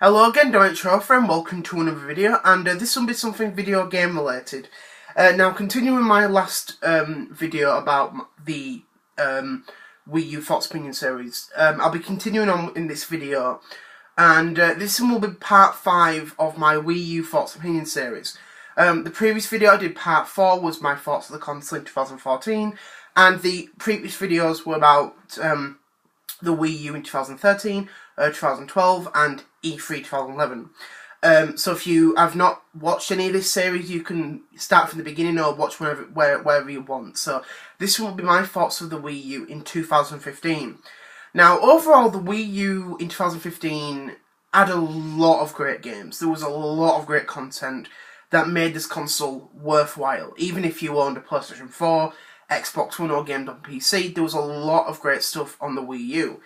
Hello again, Donut friend. Welcome to another video, and this will be something video game related. Now, continuing my last video about the Wii U Thoughts Opinion series, I'll be continuing on in this video, and this one will be part 5 of my Wii U Thoughts Opinion series. The previous video I did part 4 was my thoughts of the console in 2014, and the previous videos were about the Wii U in 2013, 2012, and E3 2011. So if you have not watched any of this series, you can start from the beginning or watch wherever you want. So this will be my thoughts of the Wii U in 2015. Now, overall, the Wii U in 2015 had a lot of great games. There was a lot of great content that made this console worthwhile. Even if you owned a PlayStation 4, Xbox One, or gamed on PC, there was a lot of great stuff on the Wii U.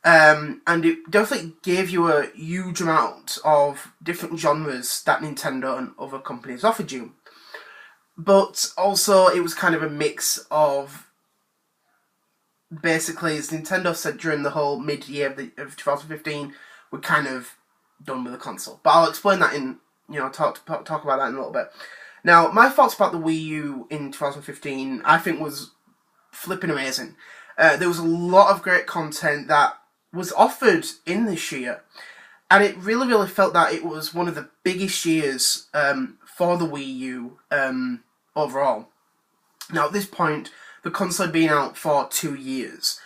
And it definitely gave you a huge amount of different genres that Nintendo and other companies offered you. But also, it was kind of a mix of, basically, as Nintendo said during the whole mid-year of 2015, we're kind of done with the console. But I'll explain that in, talk about that in a little bit. Now, my thoughts about the Wii U in 2015, I think, was flipping amazing. There was a lot of great content that was offered in this year, and it really felt that it was one of the biggest years for the Wii U overall. Now, at this point, the console had been out for 2 years,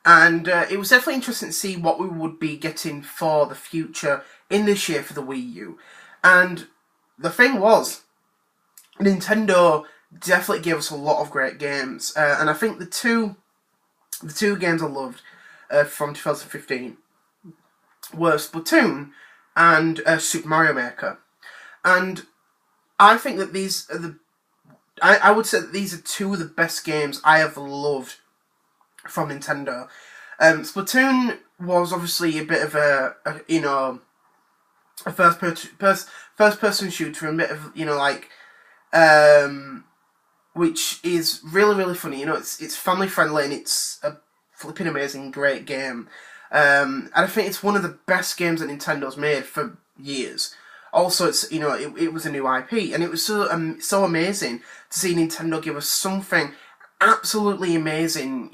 and it was definitely interesting to see what we would be getting for the future in this year for the Wii U. And the thing was, Nintendo definitely gave us a lot of great games, and I think the two games I loved from 2015 were Splatoon and Super Mario Maker. And I think that these are I would say that these are two of the best games I have loved from Nintendo. Splatoon was obviously a bit of a first person shooter, a bit of which is really funny. It's family friendly and it's a flipping amazing, great game. And I think it's one of the best games that Nintendo's made for years. Also, it's it was a new IP, and it was so amazing to see Nintendo give us something absolutely amazing.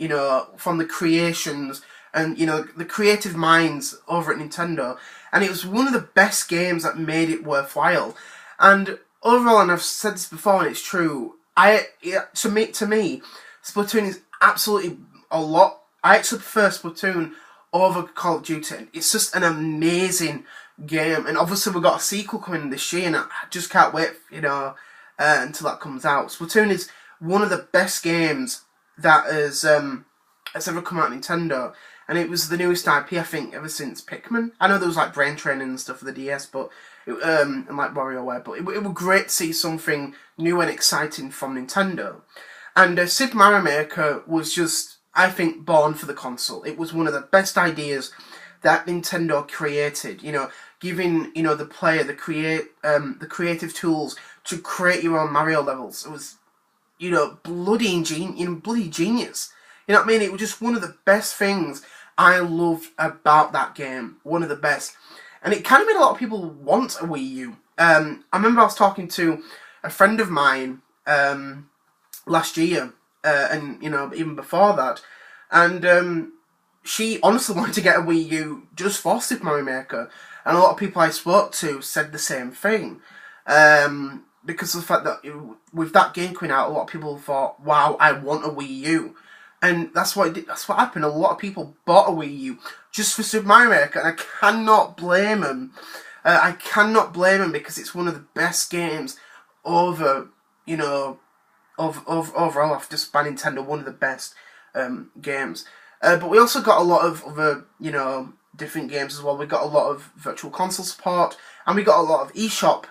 From the creations and the creative minds over at Nintendo, and it was one of the best games that made it worthwhile. And overall, and I've said this before, and it's true. To me, Splatoon is absolutely a lot. I actually prefer Splatoon over Call of Duty. It's just an amazing game, and obviously we've got a sequel coming this year, and I just can't wait, until that comes out. Splatoon is one of the best games that has ever come out of Nintendo, and it was the newest IP, I think, ever since Pikmin. I know there was like Brain Training and stuff for the DS, but and like WarioWare, but it was great to see something new and exciting from Nintendo. And Super Mario Maker was just, I think, born for the console. It was one of the best ideas that Nintendo created. Giving the player the creative tools to create your own Mario levels. It was bloody genius. You know what I mean? It was just one of the best things I loved about that game. One of the best. And it kind of made a lot of people want a Wii U. I remember I was talking to a friend of mine last year, and even before that, and she honestly wanted to get a Wii U just for Super Mario Maker, and a lot of people I spoke to said the same thing, because of the fact that with that game coming out, a lot of people thought, "Wow, I want a Wii U," and that's what happened. A lot of people bought a Wii U just for Super Mario Maker, and I cannot blame them. I cannot blame them, because it's one of the best games overall after Super Nintendo, one of the best games. But we also got a lot of other, different games as well. We got a lot of Virtual Console support, and we got a lot of eShop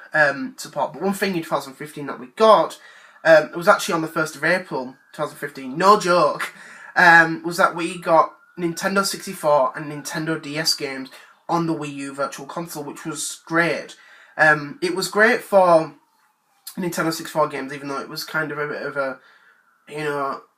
support. But one thing in 2015 that we got, it was actually on the 1st of April 2015, no joke, was that we got Nintendo 64 and Nintendo DS games on the Wii U Virtual Console, which was great. It was great for Nintendo 64 games, even though it was kind of a bit of a,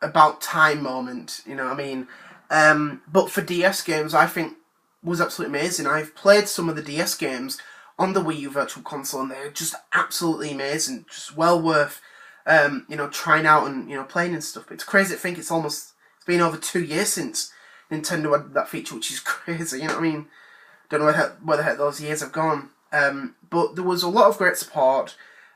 about time moment, you know what I mean? But for DS games, I think was absolutely amazing. I've played some of the DS games on the Wii U Virtual Console, and they're just absolutely amazing. Just well worth, trying out and playing and stuff. But it's crazy to think it's been over 2 years since Nintendo had that feature, which is crazy. You know what I mean? Don't know where the heck those years have gone. But there was a lot of great support,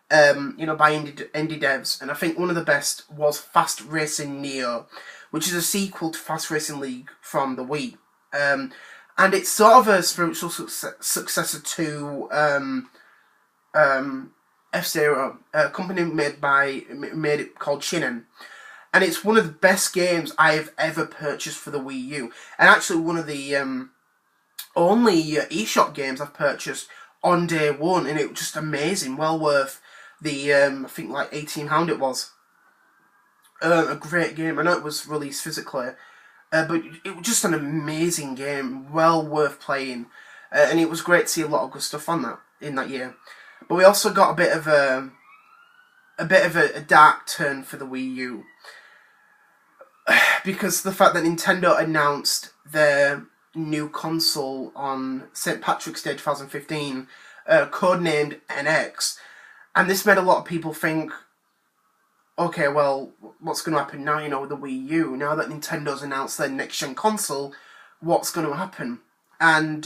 by indie devs, and I think one of the best was Fast Racing Neo, which is a sequel to Fast Racing League from the Wii. And it's sort of a spiritual successor to F-Zero, a company made it called Shinen. And it's one of the best games I have ever purchased for the Wii U. And actually one of the only eShop games I've purchased on day one. And it was just amazing. Well worth the, I think like £18 it was. A great game. I know it was released physically. But it was just an amazing game. Well worth playing. And it was great to see a lot of good stuff in that year. But we also got a bit of a dark turn for the Wii U. Because the fact that Nintendo announced their new console on St. Patrick's Day 2015, codenamed NX, and this made a lot of people think, okay, well, what's going to happen now, with the Wii U? Now that Nintendo's announced their next-gen console, what's going to happen? And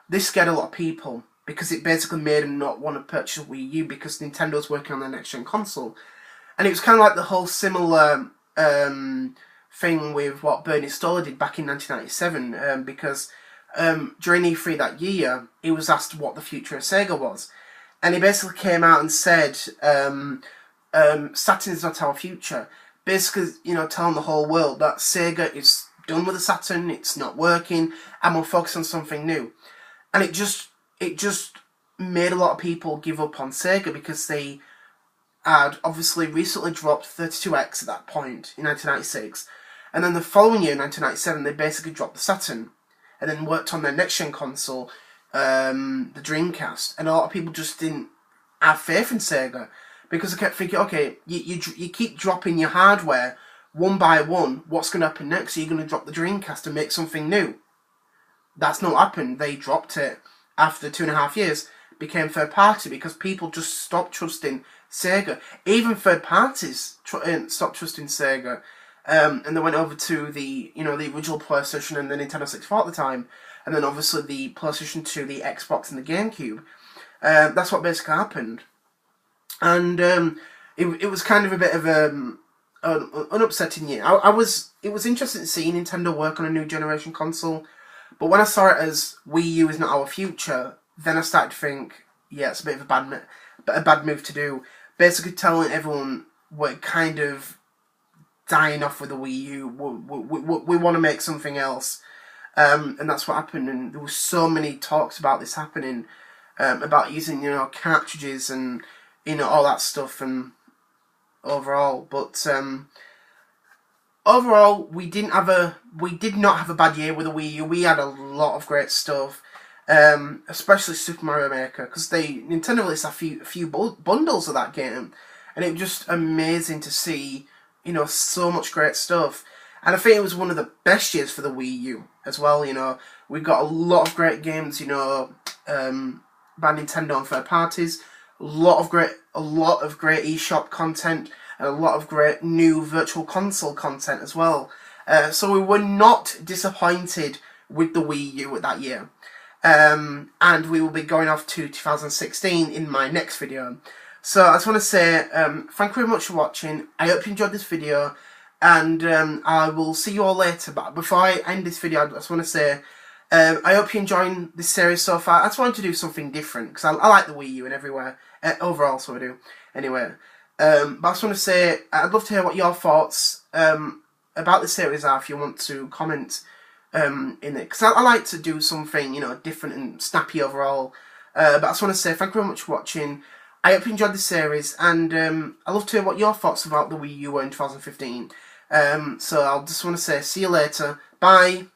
this scared a lot of people, because it basically made them not want to purchase a Wii U, because Nintendo's working on their next-gen console. And it was kind of like the whole similar thing with what Bernie Stoller did back in 1997, because during E3 that year, he was asked what the future of Sega was. And he basically came out and said, Saturn is not our future. Basically, telling the whole world that Sega is done with the Saturn, it's not working, and we'll focus on something new. And it just made a lot of people give up on Sega, because they had obviously recently dropped 32X at that point in 1996, and then the following year, 1997, they basically dropped the Saturn, and then worked on their next-gen console, the Dreamcast, and a lot of people just didn't have faith in Sega, because they kept thinking, okay, you keep dropping your hardware one by one, what's going to happen next? Are you going to drop the Dreamcast and make something new? That's not happened. They dropped it after 2.5 years, became third party, because people just stopped trusting Sega. Even third parties stopped trusting Sega, and they went over to the the original PlayStation and the Nintendo 64 at the time, and then obviously the PlayStation 2, the Xbox, and the GameCube. That's what basically happened, and it was kind of a bit of an upsetting year. It was interesting to see Nintendo work on a new generation console, but when I saw it as Wii U is not our future, then I started to think, yeah, it's a bit of a bad move to do. Basically telling everyone we're kind of dying off with the Wii U. We want to make something else. And that's what happened. And there was so many talks about this happening, about using, cartridges and, all that stuff and overall. But overall, we did not have a bad year with the Wii U. We had a lot of great stuff. Especially Super Mario Maker, because Nintendo released a few bundles of that game, and it was just amazing to see, so much great stuff. And I think it was one of the best years for the Wii U as well. We got a lot of great games, by Nintendo and third parties, a lot of great eShop content, and a lot of great new Virtual Console content as well. So we were not disappointed with the Wii U that year. And we will be going off to 2016 in my next video. So I just want to say thank you very much for watching. I hope you enjoyed this video, and I will see you all later. But before I end this video, I just want to say I hope you're enjoying this series so far. I just wanted to do something different, because I like the Wii U and everywhere overall, so I do. Anyway, but I just want to say I'd love to hear what your thoughts about the series are, if you want to comment in it, because I like to do something different and snappy overall. But I just want to say thank you very much for watching. I hope you enjoyed the series, and I'd love to hear what your thoughts about the Wii U were in 2015. So I'll just want to say see you later. Bye.